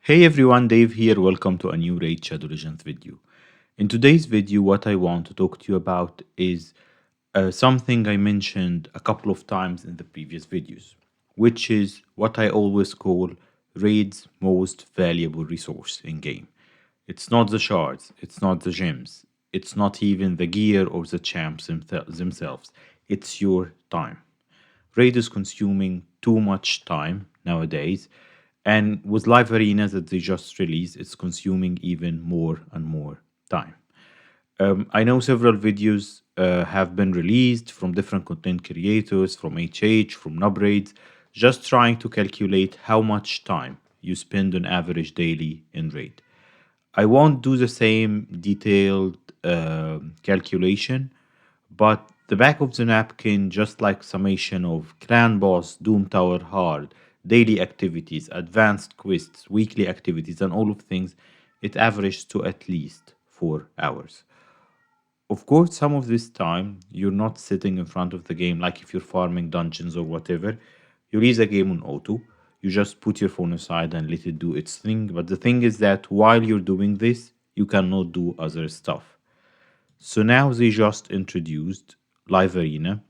Hey everyone, Dave here. Welcome to a new Raid Shadow Legends video. In today's video, what I want to talk to you about is something I mentioned a couple of times in the previous videos, which is what I always call Raid's most valuable resource in game. It's not the shards, it's not the gems, it's not even the gear or the champs themselves. It's your time. Raid is consuming too much time nowadays, and with live arenas that they just released, it's consuming even more and more time. I know several videos have been released from different content creators, from HH, from Nubraids, just trying to calculate how much time you spend on average daily in Raid. I won't do the same detailed calculation, but the back of the napkin, just like summation of Clan Boss, Doom Tower Hard, daily activities, advanced quests, weekly activities, and all of things, it averages to at least 4 hours. Of course, some of this time you're not sitting in front of the game like if you're farming dungeons or whatever. You leave the game on auto. You just put your phone aside and let it do its thing. But the thing is that while you're doing this, you cannot do other stuff. So now they just introduced Live Arena.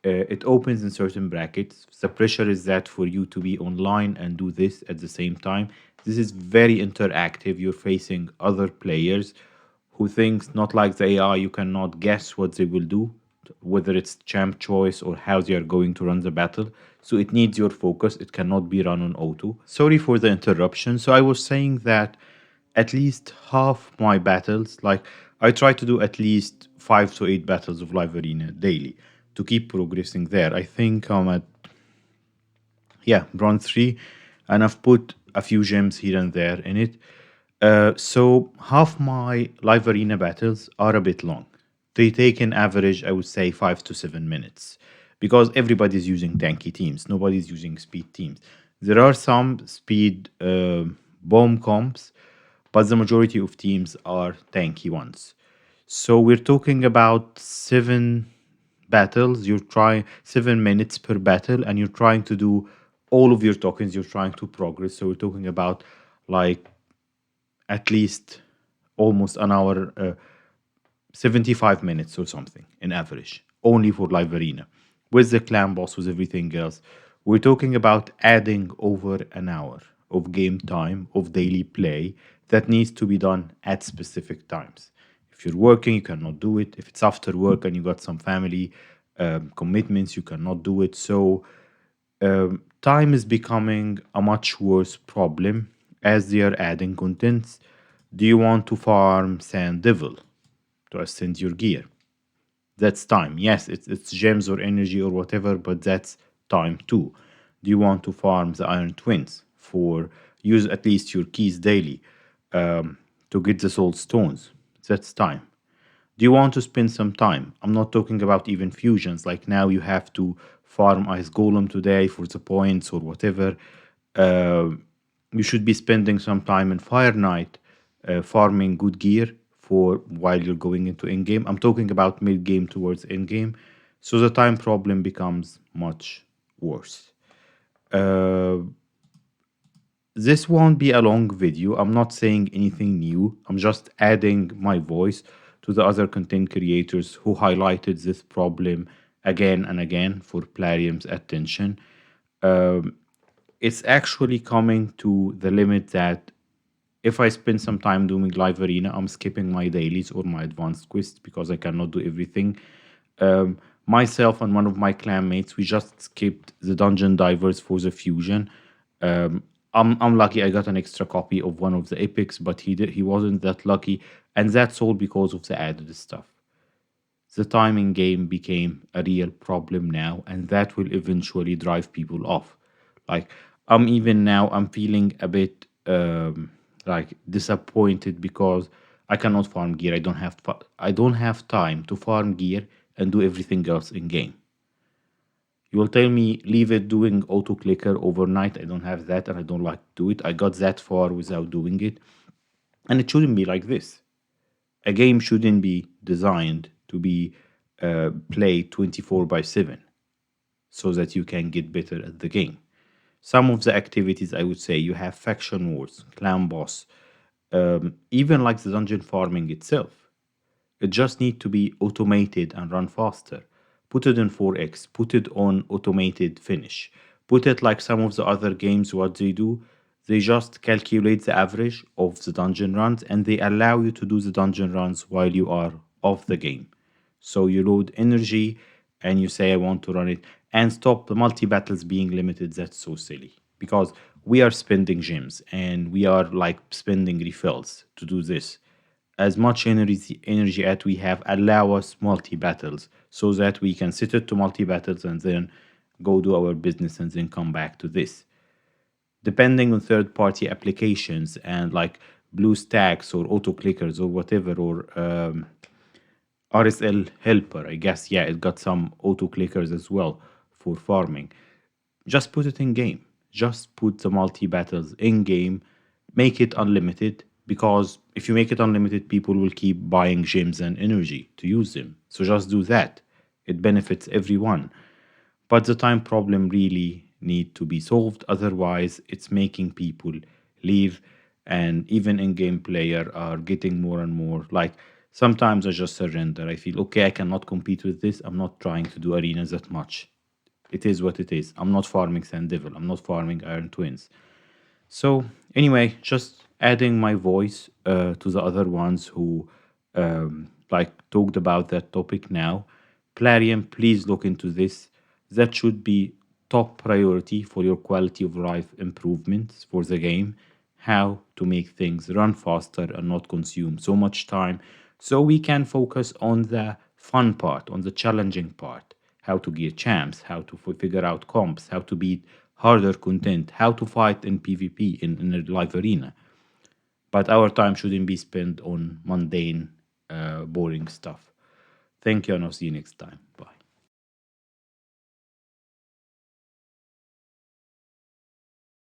It opens in certain brackets. The pressure is that for you to be online and do this at the same time. This is very interactive. You're facing other players who thinks not like the AI, you cannot guess what they will do, whether it's champ choice or how they are going to run the battle. So it needs your focus. It cannot be run on auto. Sorry for the interruption. So I was saying that at least half my battles, like I try to do at least 5 to 8 battles of Live Arena daily to keep progressing there. I think I'm at bronze 3, and I've put a few gems here and there in it. So half my live arena battles are a bit long. They take an average, I would say, 5 to 7 minutes, because everybody's using tanky teams. Nobody's using speed teams. There are some speed bomb comps, but the majority of teams are tanky ones. So we're talking about 7 battles. You're trying 7 minutes per battle, and you're trying to do all of your tokens. You're trying to progress. So we're talking about like at least almost an hour, 75 minutes or something in average, only for live arena. With the clan boss, with everything else, we're talking about adding over an hour of game time, of daily play that needs to be done at specific times. If you're working, you cannot do it. If it's after work and you got some family commitments, you cannot do it. So time is becoming a much worse problem as they are adding contents. Do you want to farm Sand Devil to ascend your gear? That's time. Yes, it's gems or energy or whatever, but that's time too. Do you want to farm the Iron Twins for use at least your keys daily to get the soul stones? That's time. Do you want to spend some time? I'm not talking about even fusions. Like now you have to farm Ice Golem today for the points or whatever. Uh, you should be spending some time in Fire Knight farming good gear for while you're going into in game. I'm talking about mid game towards end game. So the time problem becomes much worse. Uh, this won't be a long video. I'm not saying anything new. I'm just adding my voice to the other content creators who highlighted this problem again and again for Plarium's attention. Um, it's actually coming to the limit that if I spend some time doing live arena, I'm skipping my dailies or my advanced quests because I cannot do everything. Myself and one of my clanmates, we just skipped the dungeon divers for the fusion. I'm lucky I got an extra copy of one of the epics, but he wasn't that lucky, and that's all because of the added stuff. The timing game became a real problem now, and that will eventually drive people off. Like I'm feeling a bit like disappointed because I cannot farm gear. I don't have time to farm gear and do everything else in game. You will tell me leave it doing auto clicker overnight. I don't have that and I don't like to do it. I got that far without doing it. And it shouldn't be like this. A game shouldn't be designed to be played 24 by 7 so that you can get better at the game. Some of the activities, I would say, you have faction wars, clan boss, even like the dungeon farming itself. It just need to be automated and run faster. Put it in 4x, put it on automated finish. Put it like some of the other games, what they do, they just calculate the average of the dungeon runs and they allow you to do the dungeon runs while you are off the game. So you load energy and you say, I want to run it and stop the multi battles being limited. That's so silly because we are spending gems and we are like spending refills to do this. As much energy as we have, allow us multi battles so that we can sit it to multi battles and then go do our business and then come back to this. Depending on third party applications and like BlueStacks or auto clickers or whatever, or RSL helper, I guess, yeah, it got some auto clickers as well for farming. Just put it in game. Just put the multi battles in game. Make it unlimited because if you make it unlimited, people will keep buying gems and energy to use them. So just do that. It benefits everyone. But the time problem really need to be solved. Otherwise, it's making people leave. And even in-game player are getting more and more like sometimes I just surrender. I feel okay, I cannot compete with this. I'm not trying to do arenas that much. It is what it is. I'm not farming Sand Devil. I'm not farming Iron Twins. So anyway, just adding my voice to the other ones who like talked about that topic now. Plarium, please look into this. That should be top priority for your quality of life improvements for the game. How to make things run faster and not consume so much time, so we can focus on the fun part, on the challenging part. How to gear champs, how to figure out comps, how to beat harder content, how to fight in PvP in a live arena. But our time shouldn't be spent on mundane, boring stuff. Thank you, and I'll see you next time. Bye.